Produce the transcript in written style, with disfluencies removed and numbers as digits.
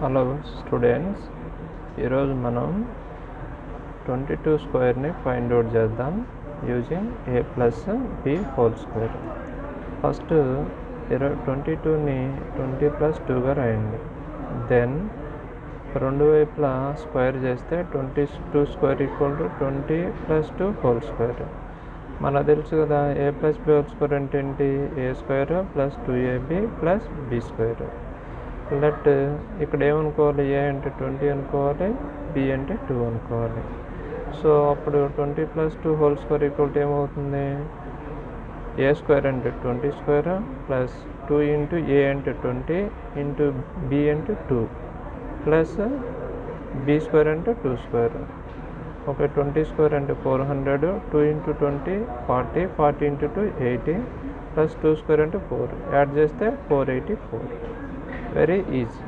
Hello students, ఈరోజు మనం 22 స్క్వేర్ని ఫైండ్ అవుట్ చేద్దాం using a plus b whole square. First 22ని 20 ప్లస్ 2గా రాయండి. దెన్ రెండు వైపులా స్క్వేర్ చేస్తే 22 square equal to 20 plus 2 whole square. మనకు తెలుసు కదా, a plus b whole square అంటే ఏంటి? a square plus 2ab plus b square. Let ఇక్కడ ఏమనుకోవాలి? a అంటే 20 అనుకోవాలి, b అంటే 2 అనుకోవాలి. సో అప్పుడు 20 plus 2 whole square equal to ఏమవుతుంది? a స్క్వేర్ అంటే 20 స్క్వేర్ ప్లస్ 2 ఇంటూ a అంటే 20 ఇంటూ b అంటే 2 ప్లస్ b స్క్వేర్ అంటే 2 స్క్వేర్. ఓకే, 20 స్క్వేర్ అంటే 400, 2 ఇంటూ 20 40, 40 ఇంటూ 2 80 ప్లస్ 2 స్క్వేర్ అంటే 4, యాడ్ చేస్తే 484. Very easy.